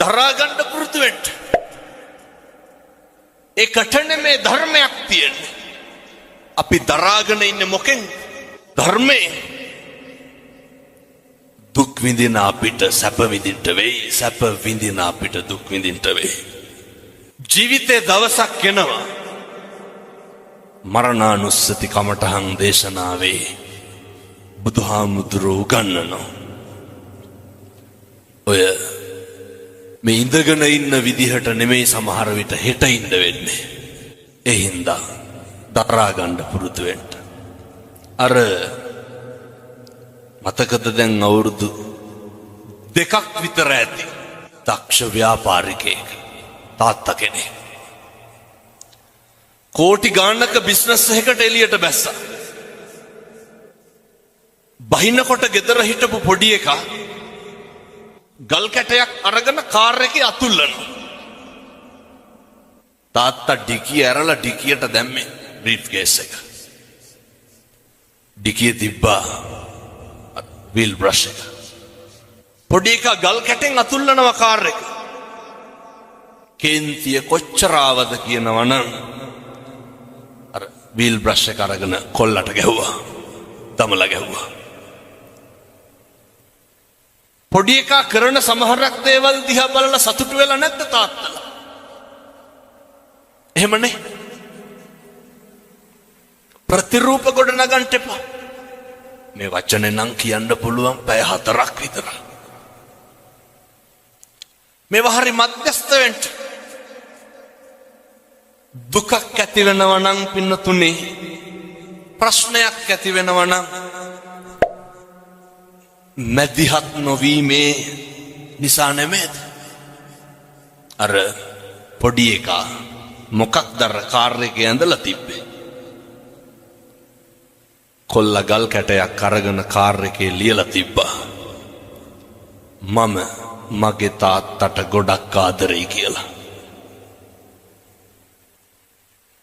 දරා ගන්න පුරුදු වෙන්න. ඒකට නෙමේ ධර්මයක් තියෙන්නේ. අපි දරාගෙන ඉන්නේ මොකෙන්? ධර්මයෙන්. දුක් විඳින අපිට සැප විඳින්න වෙයි, සැප විඳින අපිට දුක් විඳින්න වෙයි. ජීවිතේ දවසක් එනවා මරණානුස්සති කමඨහං දේශනාවේ බුදුහාමුදුරුවෝ උගන්වනවා. ඔය මේ ඉඳගෙන ඉන්න විදිහට නෙමෙයි සමහර විට හෙට ඉන්න වෙන්නේ. ඒ හින්දා දරා ගන්න පුරුදු වෙන්න. අර මතකද දැන් අවුරුදු 2ක් විතර ඇති දක්ෂ ව්‍යාපාරිකයෙක් තාත්තා කෙනෙක් කෝටි ගාණක බිස්නස් එකකට එළියට බැස්සා. බහිනකොට ගෙදර හිටපු පොඩි එකා ගල් කැටයක් අරගෙන කාර් එකේ අතුල්ලනවා. තාත්තා ඩිකිය ඇරලා ඩිකියට දැම්මේ බ්‍රීෆ් කේස් එක. ඩිකිය තිබ්බා වීල් බ්‍රෂ් එක. පොඩි එකා ගල් කැටෙන් අතුල්ලනවා කාර් එක. කේන්තිය කොච්චර ආවද කියනවනම් අර වීල් බ්‍රෂ් එක අරගෙන කොල්ලට ගැහුවා. දමලා ගැහුවා. පොඩි එකා කරන සමහරක් දේවල් දිහා බලලා සතුටු වෙලා නැද්ද තාත්තලා? එහෙමනේ. ප්‍රතිරූප ගොඩ නගන්න එපා. මේ වචනේ නම් කියන්න පුළුවන් පැය 4ක් විතර. මේවා හරි මධ්‍යස්ථ වෙන්න. දුකක් ඇති වෙනවා නම් පින්නතුනේ, ප්‍රශ්නයක් ඇති වෙනවා නම් මැදිහත් නොවීමේ නිසා නෙමෙයිද? අර පොඩි එකා මොකක්ද අර කාර් එකේ ඇඳලා තිබ්බේ? කොල්ල ගල් කැටයක් අරගෙන කාර් එකේ ලියලා තිබ්බා. මම මගේ තාත්තට ගොඩක් ආදරෙයි කියලා.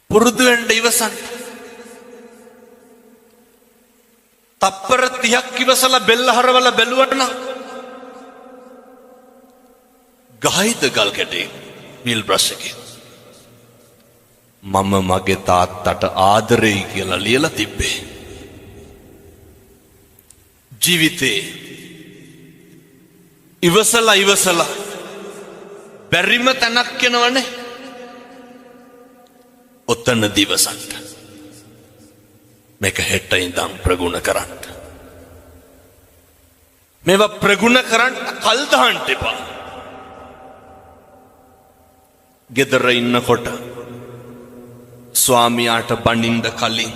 පුරුදු වෙන්න ඉවසන්න. තප්පර 30ක් ඉවසලා බෙල්ල හරවලා බැලුවට නම් ගහයිද ගල් කැටේ වීල් බ්‍රෂ් එකේ? මම මගේ තාත්තට ආදරෙයි කියලා ලියලා තිබ්බේ. ජීවිතේ ඉවසලා බැරිම තැනක් එනවනේ. ඔතන දිවසන්ට මේක හෙට ඉඳන් ප්‍රගුණ කරන්න. මේවා ප්‍රගුණ කරන්න කල් දාන්න එපා. ගෙදර ඉන්නකොට ස්වාමියාට බණින්න කලින්,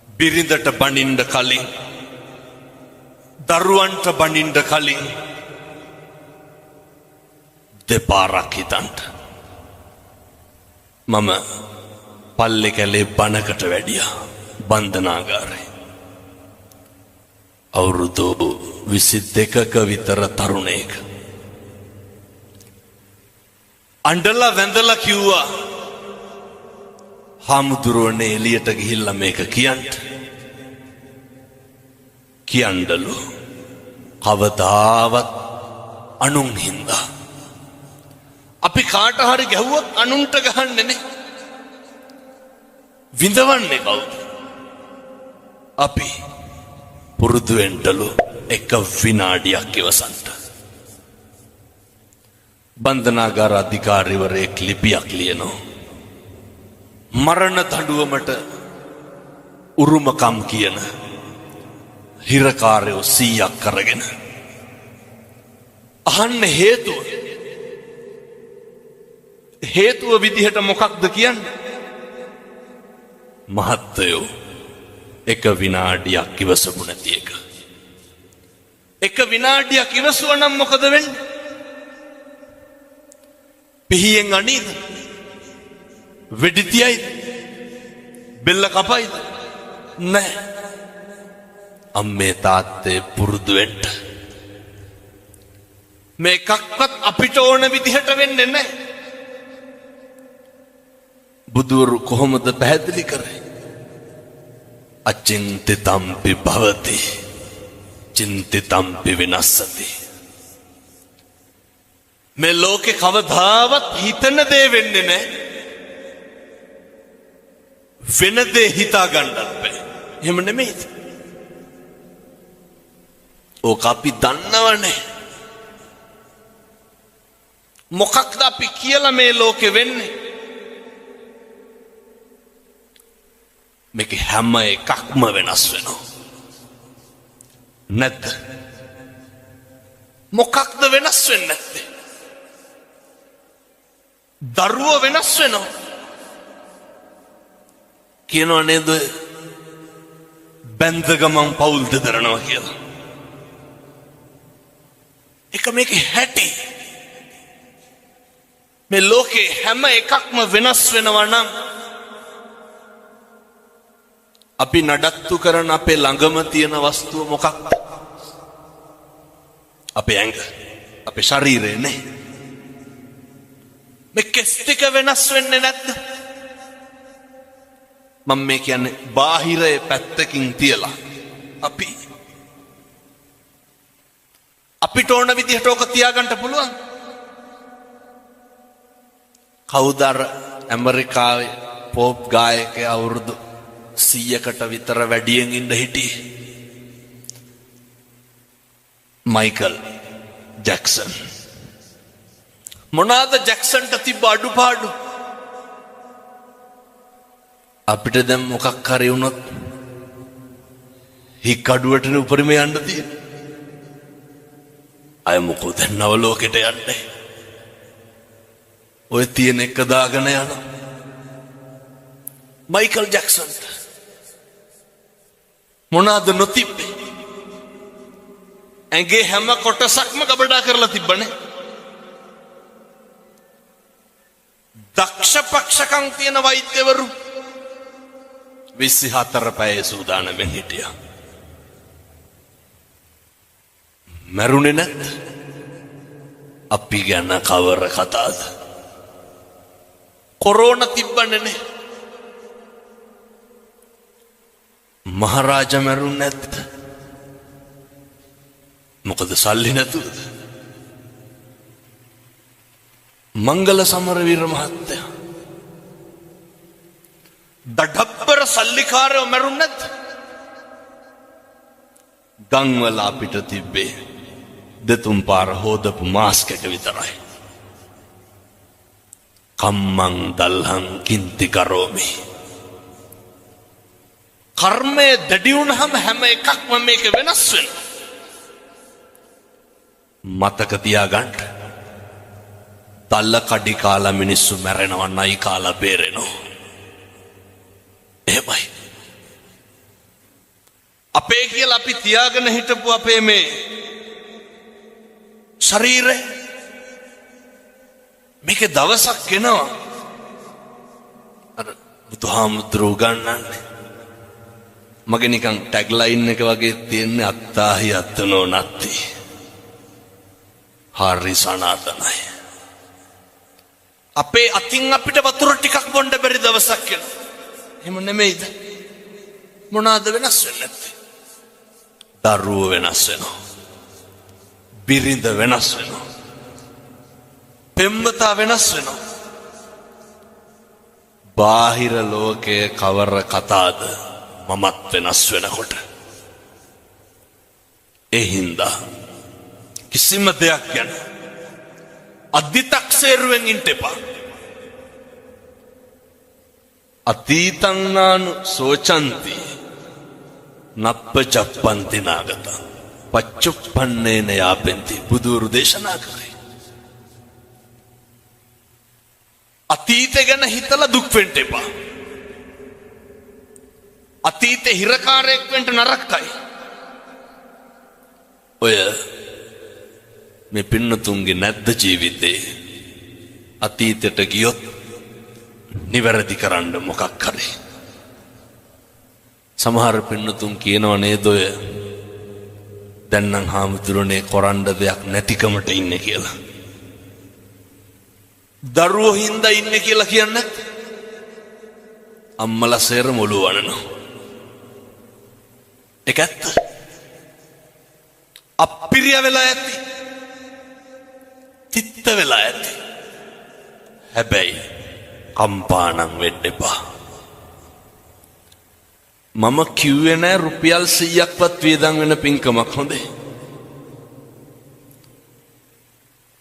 බිරිඳට බණින්න කලින්, දරුවන්ට බණින්න කලින් දෙපාරක් හිතන්න. මම පල්ලේ කැලේ බණකට වැඩියා බන්ධනාගාරේ. අවුරුදු 22ක විතර තරුණයෙක්. අඬලා වැඳලා කිව්වා, හාමුදුරුවනේ එළියට ගිහිල්ලා මේක කියන්නලු. කවදාවත් අනුන් හින්දා අපි කාට හරි ගැහුවොත් අනුන්ට ගහන්නේ නේ. විඳවන්නේ කවුද? අපි. පුරුදු වෙන්නලු එක විනාඩියක් ඉවසන්න. බන්ධනාගාර අධිකාරිවරයෙක් ලිපියක් ලියනවා. මරණ දඬුවමට උරුමකම් කියන හිරකාරයෝ 100ක් කරගෙන අහන්න හේතුව විදිහට මොකක්ද කියන්නේ? මහත්තයෝ එක විනාඩියක් ඉවසපු නැති එක. එක විනාඩියක් ඉවසුවා නම් මොකද වෙන්නේ? පිහියෙන් අනීද? වෙඩි තියයිද? බෙල්ල කපයිද? නැහැ. අම්මේ තාත්තේ පුරුදු වෙන්න. මේකක්වත් අපිට ඕන විදිහට වෙන්නේ නැහැ. බුදුරු කොහොමද පැහැදිලි කරේ? අචින්තිතම්පි භවති චින්තිතම්පි විනස්සති. මේ ලෝකේ කවදාවත් හිතන දේ වෙන්නේ නැහැ. වෙන දේ හිතා ගන්නත් බෑ. එහෙම නෙමෙයිද? ඕක අපි දන්නවනේ. මොකක්ද අපි කියලා මේ ලෝකෙ වෙන්නේ? මේක හැම එකක්ම වෙනස් වෙනවා. නැද්ද? මොකක්ද වෙනස් වෙන්නේ නැත්තේ? දරුවෝ වෙනස් වෙනවා. කියනවා නේද? බැඳ ගමන් පවුල් දෙදරනවා කියලා. එක මේකේ හැටි. මේ ලෝකේ හැම එකක්ම වෙනස් වෙනවා නම් අපි නඩත්තු කරන අපේ ළඟම තියෙන වස්තුව මොකක්ද? අපේ ඇඟ, අපේ ශරීරය නේ. මේ කෙස් ටික වෙනස් වෙන්නේ නැද්ද? මම මේ කියන්නේ බාහිරයේ පැත්තකින් තියලා අපිට ඕන විදිහට ඕක තියාගන්න පුළුවන්. කවුද අර ඇමරිකාවේ පොප් ගායකයා අවුරුදු 100කට විතර වැඩියෙන් ඉඳ හිටියේ? Michael Jackson. මොනවාද ජැක්සන්ට තිබ්බ අඩුපාඩු? අපිට දැන් මොකක් හරි වුණොත් හික් අඩුවටනේ උපරිම යන්න තියෙන්නේ. අය මොකද නව ලෝකෙට යන්නේ? ඔය තියෙන එක දාගෙන යනවා. මයිකල් ජැක්සන්ට මොනවාද නොතිබ්බේ? ඇඟේ හැම කොටසක්ම ගබඩා කරලා තිබ්බනේ. දක්ෂ පක්ෂකම් තියෙන වෛද්‍යවරු 24 පැය සූදානම්ෙන් හිටියා. මරුනේ නැත්. අපි ගැන කවර කතාවද? කොරෝනා තිබ්බනේ නේ. මහරජා මරුනේ නැත්. මොකද සල්ලි නැතුවද? මංගල සමරවීර මහත්තයා දඩබ්බර සල්ලිකාරයෝ මරුනේ නැත්. ගංවල අපිට තිබ්බේ දෙතුන් පාර හොදපු මාස්ක් එක විතරයි. කම්මං දල්හං කින්ති කරෝමි. කර්මය දැඩි වුණාම හැම එකක්ම මේක වෙනස් වෙනවා. මතක තියාගන්න. තල්ල කඩි කාලා මිනිස්සු මැරෙනවා, නයි කාලා බේරෙනවා. එහෙමයි. අපේ කියලා අපි තියාගෙන හිටපු අපේ මේ ශරීරය මේකේ දවසක් එනවා. අර බුදුහාමුදුරුවෝ ගන්නන්නේ මගේ නිකන් ටැග්ලයින් එක වගේ තියෙන්නේ අත්තාහි අත්තනෝ නැත්ති. හරි සනාතනයි. අපේ අතින් අපිට වතුර ටිකක් බොන්න බැරි දවසක් එනවා. එහෙම නෙමෙයිද? මොනවාද වෙනස් වෙන්නේ නැත්තේ? දරුවෝ වෙනස් වෙනවා. බිරිඳ වෙනස් වෙනවා. පෙම්වතා වෙනස් වෙනවා. බාහිර ලෝකයේ කවර කතාද මමත් වෙනස් වෙනකොට. ඒ හින්දා කිසිම දෙයක් ගැන අධිතක්සේරුවෙන් ඉන්න එපා. අතීතං නානු සෝචන්ති නප්පජප්පන්ති නාගත පච්චුප්පන්නේන යාපෙන්ති. බුදුරු දේශනා කරේ. අතීතය ගැන හිතලා දුක් වෙන්න එපා. අතීතේ හිරකාරයෙක් වෙන්න නරකයි. ඔය මේ පින්නතුන්ගේ නැද්ද ජීවිතේ අතීතයට ගියොත් නිවැරදි කරන්න මොකක් හරි. සමහර පින්නතුන් කියනවා නේද ඔය දැන් නම් හාමුදුරනේ කරන්න දෙයක් නැතිකමට ඉන්නේ කියලා. දරුවෝ හින්දා ඉන්නේ කියලා කියන්නේ අම්මලා සේර මොළු වනනවා. ඒක ඇත්ත. අප්පිරිය වෙලා ඇති. තිත් තිත්ත වෙලා ඇති. හැබැයි කම්පානම් වෙන්න එපා. මම කිව්වේ නෑ රුපියල් 100ක්වත් වියදම් වෙන පින්කමක් හොඳේ.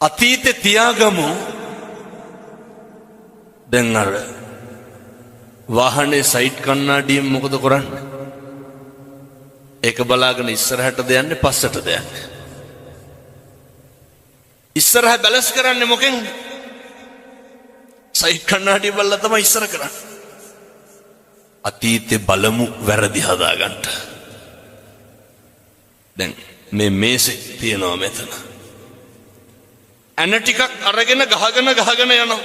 අතීතේ තියාගමු. දැන් අර වාහනේ සයිඩ් කණ්ණාඩියෙන් මොකද කරන්නේ? ඒක බලාගෙන ඉස්සරහටද යන්නේ පස්සටද යන්නේ? ඉස්සරහ බැලන්ස් කරන්නේ මොකෙන්ද? සයිඩ් කණ්ණාඩිය බලලා තමයි ඉස්සර කරන්නේ. අතීතේ බලමු වැරදි හදාගන්න. දැන් මේ මේසේ තියනවා මෙතන. ඇන ටිකක් අරගෙන ගහගෙන යනවා.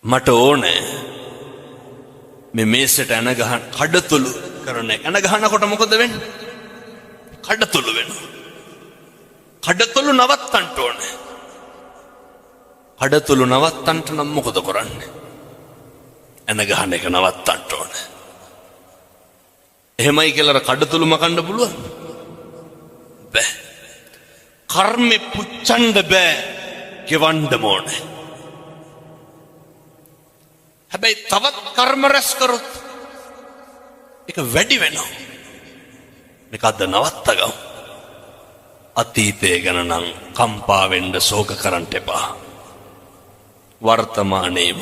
මට ඕනේ මේ මේසෙට ඇන ගහන කඩතුළු කරන එක. ඇන ගහනකොට මොකද වෙන්නේ? කඩතුළු වෙනවා. කඩතුළු නවත්තන්න ඕනේ. කඩතුළු නවත්තන්න නම් මොකද කරන්නේ? ඇන ගහන එක නවත්තන්න ඕනේ. එහෙමයි කියලා කඩතුළු මකන්න පුළුවන්? බෑ. කර්මෙ පුච්චන්න බෑ. ගෙවන්න ඕනේ. හැබැයි තවත් කර්ම රැස් කරොත් ඒක වැඩි වෙනවා. මේක අද නවත්තගමු. අතීතය ගැන නම් කම්පා වෙන්න ශෝක කරන්න එපා. වර්තමානයේම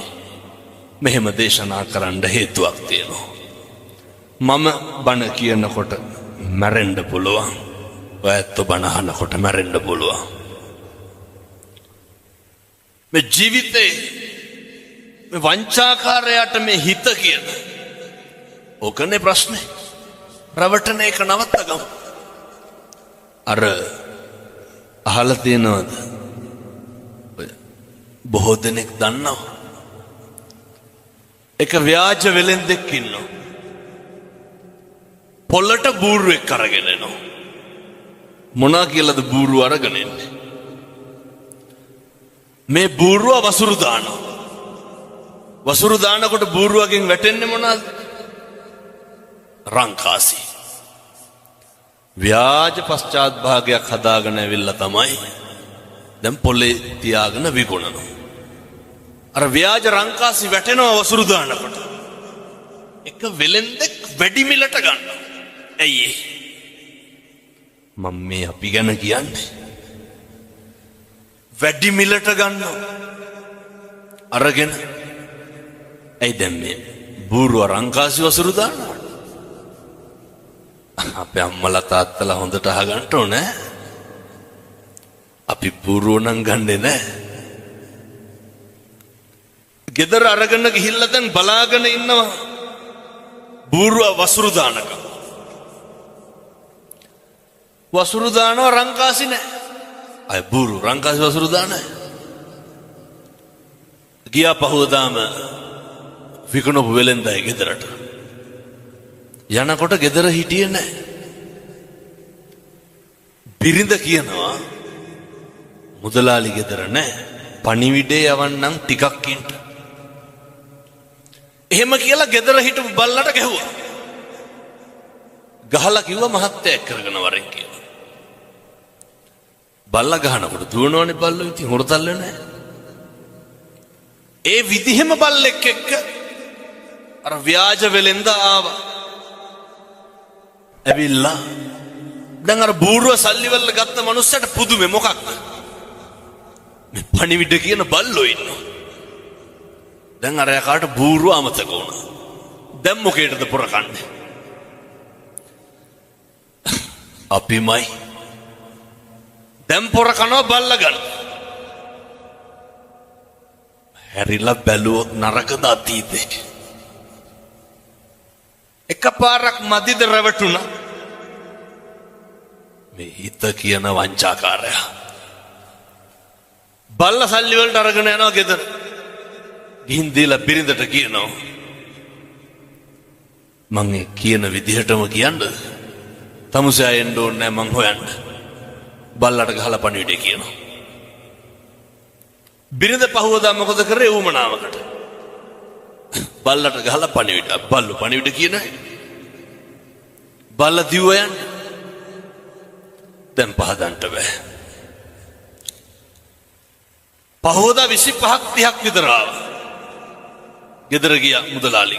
මෙහෙම දේශනා කරන්න හේතුවක් තියෙනවා. මම බණ කියනකොට මැරෙන්න පුළුවන්. ඔයත් බණ අහනකොට මැරෙන්න පුළුවන්. මේ ජීවිතේ මේ වංචාකාරයාට මේ හිත කියන ඕකනේ ප්‍රශ්නේ. රවටන එක නවත්තගමු. අර අහලා තියෙනවද? බොහෝ දෙනෙක් දන්නවා. එක ව්‍යාජ වෙලෙන්දෙක් ඉන්නවා. පොල්ලට බූරුවෙක් අරගෙන එනවා. මොනා කියලාද බූරුව අරගෙන එන්නේ? මේ බූරුව වසුරු දානවා. වසුරු දානකොට බූරුවගෙන් වැටෙන්නේ මොනවාද? රංකාසි. ව්‍යාජ පශ්චාත් භාගයක් හදාගෙන ඇවිල්ලා තමයි දැන් පොලේ තියාගෙන විකුණනවා. අර ව්‍යාජ රංකාසි වැටෙනවා වසුරු දානකොට. එක වෙලෙන්දෙක් වැඩි මිලට ගන්නවා. ඇයි මම මේ අපි ගැන කියන්නේ? වැඩි මිලට ගන්නවා. අරගෙන ඇයි දැන් මේ බූරුව රංකාසි වසුරු දානවා? අපේ අම්මලා තාත්තලා හොඳට අහගන්න ඕනේ. අපි බූරුව නම් ගන්නෙ නෑ. ගෙදර අරගෙන ගිහිල්ලා දැන් බලාගෙන ඉන්නවා බූරුව වසුරු දානක. වසුරු දානවා රංකාසි නෑ. අය බූරුව රංකාසි වසුරු දානයි. ගියා පහුවදාම විකුණපු වෙලෙන්දයි ගෙදරට. යනකොට ගෙදර හිටියේ නෑ. බිරිඳ කියනවා මුදලාලි ගෙදර නෑ. පණිවිඩේ යවන්නම් ටිකක් ඉන්න. එහෙම කියලා ගෙදර හිටපු බල්ලට ගැහුවා. ගහලා කිව්වා මහත්තයා කරගෙන වරෙන් කියලා. බල්ලා ගහනකොට දුවනවනේ බල්ලෝ. ඉතින් හොරතල් නෑ. ඒ විදිහෙම බල්ලෙක් එක්ක අර ව්‍යාජ වෙලෙන්ද ආවා. ඇවිල්ලා දැන් අර බූරුව සල්ලි වල ගත්ත මනුස්සයට පුදුමේ මොකක්ද? මේ පණිවිඩ කියන බල්ලෝ ඉන්නවා. දැන් අර යකාට බූරුව අමතක වුණා. දැන් මොකේටද පුරකන්නේ? අපිමයි. දැන් පුරකනවා බල්ලා ගන්න. හැරිලා බැලුවොත් නරකද අතීතේ? එකපාරක් මදිද රැවටුණා. මේ හිත කියන වංචාකාරයා බල්ල සල්ලි වලට අරගෙන යනවා ගෙදර. ගිහින් දීලා බිරිඳට කියනවා මං ඒ කියන විදිහටම කියන්න. තමුසෙ එන්න ඕනේ මං හොයන්න. බල්ලට ගහලා පණිවිඩේ කියනවා. බිරිඳ පහුවදා මොකද කරේ? ඌමනාවකට බල්ලට ගහලා පණිවිඩ. බල්ලු පණිවිඩ කියනයි. බල්ල දිව්ව යන්න. දැන් පහදන්න බෑ. පහෝදා 25ක් 30ක් විතර ආවා. ගෙදර ගියා මුදලාලි.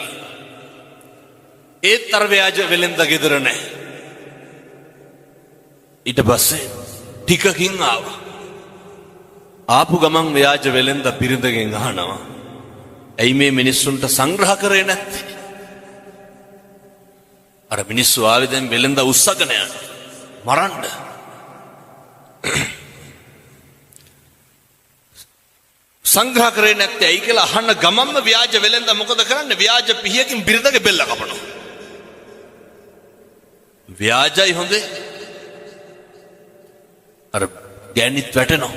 ඒත් අර ව්‍යාජ වෙලෙන්ද ගෙදර නැහැ. ඊට පස්සේ ටිකකින් ආවා. ආපු ගමන් ව්‍යාජ වෙලෙන්ද බිරිඳගෙන් අහනවා. ඇයි මේ මිනිස්සුන්ට සංග්‍රහ කරේ නැත්තේ? අර මිනිස්සු ආවේ දැන් වෙලෙන්ද උස්සගෙන යන මරන්න. සංග්‍රහ කරේ නැත්තේ ඇයි කියලා අහන්න ගමන්ම ව්‍යාජ වෙලෙන්ද මොකද කරන්නේ? ව්‍යාජ පිහියකින් බිරිඳගේ බෙල්ල කපනවා. ව්‍යාජයි හොඳේ. අර ගෑනිත් වැටෙනවා.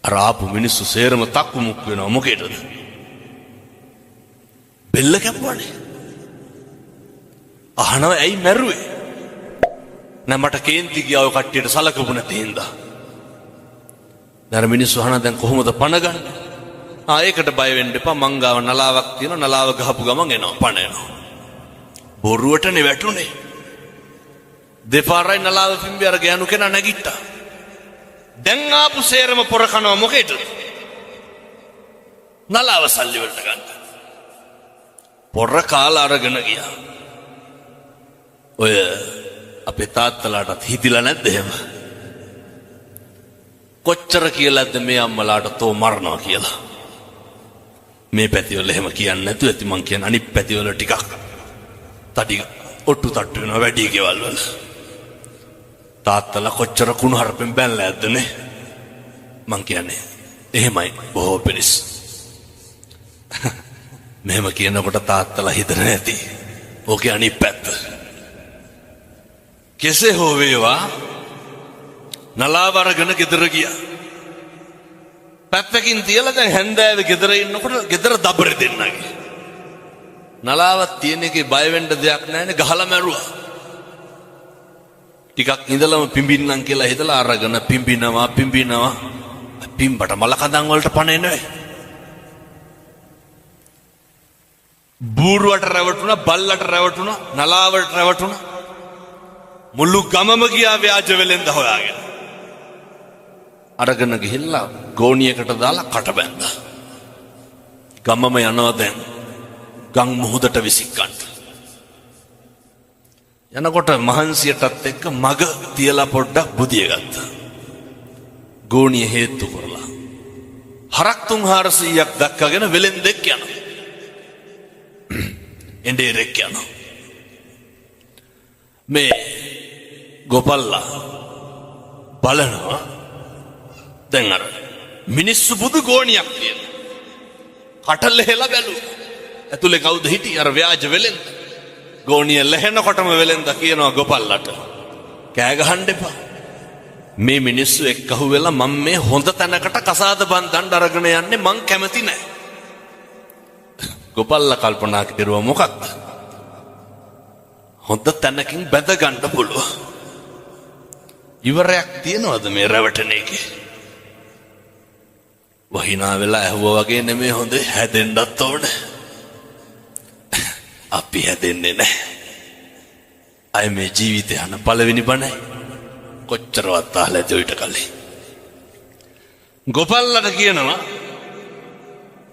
අර ආපු මිනිස්සු සේරම තක්කු මුක් වෙනවා. මොකේද? බෙල්ල කැපුවානේ. අහනවා ඇයි මැරුවේ? නෑ මට කේන්ති ගියා ඔය කට්ටියට සලකපු නැති හින්දා. දැන් මිනිස්සු අහන දැන් කොහොමද පණ ගන්න? ඒකට බය වෙන්න එපා. මං ගාව නලාවක් තියෙනවා. නලාව ගහපු ගමන් එනවා පණ එනවා. බොරුවටනේ වැටුනේ. දෙපාරයි නලාව පිම්බි අර ගෑනු කෙනා නැගිට්ටා. දැන් ආපු සේරම පොර කනවා මොකේද? නලාව සල්ලි වලට ගන්න. පොර කාලා අරගෙන ගියා. ඔය අපේ තාත්තලාටත් හිතිලා නැද්ද එහෙම? කොච්චර කියලාද මේ අම්මලාට තෝ මරනවා කියලා. මේ පැතිවල එහෙම කියන්නේ නැතුව ඇති. මං කියන්නේ අනිත් පැතිවල ටිකක් තඩි ඔට්ටු තට්ටු වෙනවා වැඩි ගෙවල් වල. තාත්තලා කොච්චර කුණු හරපෙන් බැලලා ඇද්දනේ. මං කියන්නේ එහෙමයි බොහෝ පිරිස්. මෙහෙම කියනකොට තාත්තලා හිතන නැති. ඕකේ අනිත් පැත්ත. කෙසේ හෝ වේවා නලාව අරගෙන ගෙදර ගියා. පැත්තකින් තියලා දැන් හැන්දෑවේ ගෙදර ඉන්නකොට ගෙදර දබර දෙන්නගේ. නලාවක් තියෙන එකේ බය වෙන්න දෙයක් නැහැනේ. ගහලා මැරුවා. ටිකක් ඉඳලම පිඹින්නම් කියලා හිතලා අරගෙන පිඹිනවා. පිඹට මල කඳන් වලට පණ එන්නේ. බූරුවට රැවටුණා, බල්ලට රැවටුණා, නලාවට රැවටුණා. මුළු ගමම ගියා ව්‍යාජ වෙලෙන්ද හොයාගෙන. අරගෙන ගිහිල්ලා ගෝණියකට දාලා කට බැන්දා. ගමම යනවා දැන් ගම් මුහුදට විසිකන්න. යනකොට මහන්සියටත් එක්ක මග තියලා පොඩ්ඩක් බුදිය ගත්තා. ගෝණිය හේතු කරලා හරක් 300ක් දක්කගෙන වෙලෙන්දෙක් යනවා. එඬේරෙක් යනවා. මේ ගෝපල්ලා බලනවා දැන් අර මිනිස්සු බුදු ගෝණියක් තියෙන. කටල හෙලා බැලුවා. ඇතුලේ කවුද හිටියේ? අර ව්‍යාජ වෙලෙන්ද. ගෝණිය ලැහෙනකොටම වෙලෙන්ද කියනවා ගෝපල්ලාට කෑ ගහන්න එපා. මේ මිනිස්සු එක්කහුව වෙලා මම මේ හොඳ තැනකට කසාද බන්දන්න අරගෙන යන්නේ මං කැමති නෑ. ගෝපල්ලා කල්පනා කරුවා මොකක්ද? හොඳ තැනකින් බැඳ ගන්න පුළුවන්. ඉවරයක් තියනවද මේ රැවටෙන එකේ? වහිනා වෙලා ඇහුවා වගේ නෙමෙයි හොඳේ හැදෙන්නත් ඕනේ. අපි හැදෙන්නේ නැහැ. අය මේ ජීවිතය යන පළවෙනි බණයි. කොච්චරවත් අහලා ඇති ඔයිට කලින්. ගෝපල්ලාට කියනවා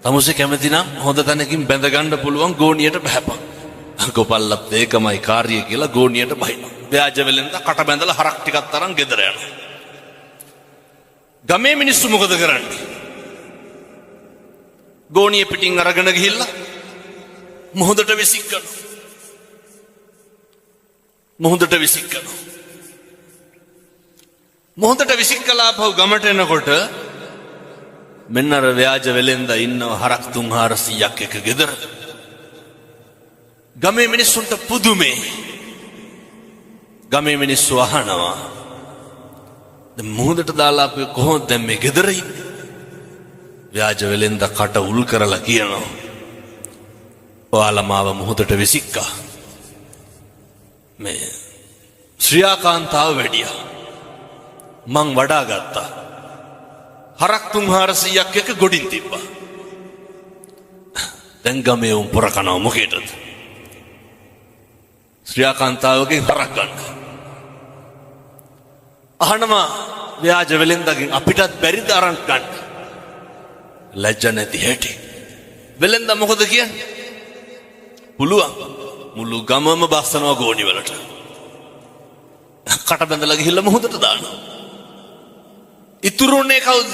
තමුසේ කැමති නම් හොඳ තැනකින් බැඳ ගන්න පුළුවන් ගෝණියට බහැපන්. ගෝපල්ලත් ඒකමයි කාර්යය කියලා ගෝණියට බහිනවා. ව්‍යාජ වෙලෙන්ද කට බැඳලා හරක් ටිකක් තරම් ගෙදර යනවා. ගමේ මිනිස්සු මොකද කරන්නේ? ගෝණිය පිටින් අරගෙන ගිහිල්ලා මුහුදට විසිකනවා. මුහුදට විසිකලා ආපහු ගමට එනකොට මෙන්න අර ව්‍යාජ වෙලෙන්ද ඉන්නව හරක් 300ක් එක ගෙදර. ගමේ මිනිස්සුන්ට පුදුමේ. ගමේ මිනිස්සු අහනවා දැන් මුහුදට දාලා අපි කොහොමද දැන් මේ ගෙදර ඉන්නේ? ව්‍යාජ වෙලෙන්ද කට උල් කරලා කියනවා ඔයාලා මාව මුහුදට විසික්කා. මේ ශ්‍රියාකාන්තාව වැඩියා. මං වඩා ගත්තා. හරක් 300ක් එක ගොඩින් තිබ්බා. දැන් ගමේ උන් පොර කනවා මොකේද? ශ්‍රියාකාන්තාවගේ හරක් ගන්න. අහනවා ව්‍යාජ වෙලෙන්දගෙන් අපිටත් බැරිද අරන් ගන්න. ලැජ්ජ නැති හැටි. වෙලෙන්ද මොකද කියන්නේ? පුළුවන්. මුළු ගමම බස්සනවා ගෝණි වලට. කට බැඳලා ගිහිල්ලා මොහොතට දානවා. ඉතුරුනේ කවුද?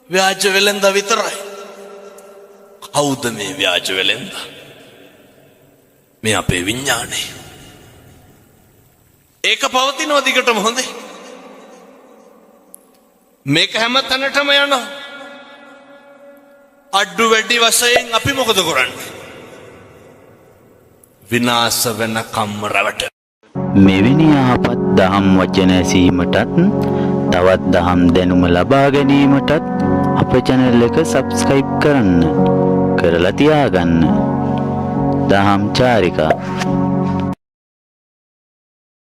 ව්‍යාජ වෙලෙන්ද විතරයි. කවුද මේ ව්‍යාජ වෙලෙන්ද? මේ අපේ විඥානේ. ඒක පවතිනවා දිගටම හොඳේ. මේක හැම තැනටම යනවා. අඩු වැඩි වශයෙන් අපි මොකද කරන්නේ? විනාශ වෙනකම් රැවට. මෙවැනි යහපත් දහම් වචන ඇසීමටත් තවත් දහම් දැනුම ලබා ගැනීමටත් අප channel එක subscribe කරන්න. කරලා තියාගන්න. දහම් චාරිකා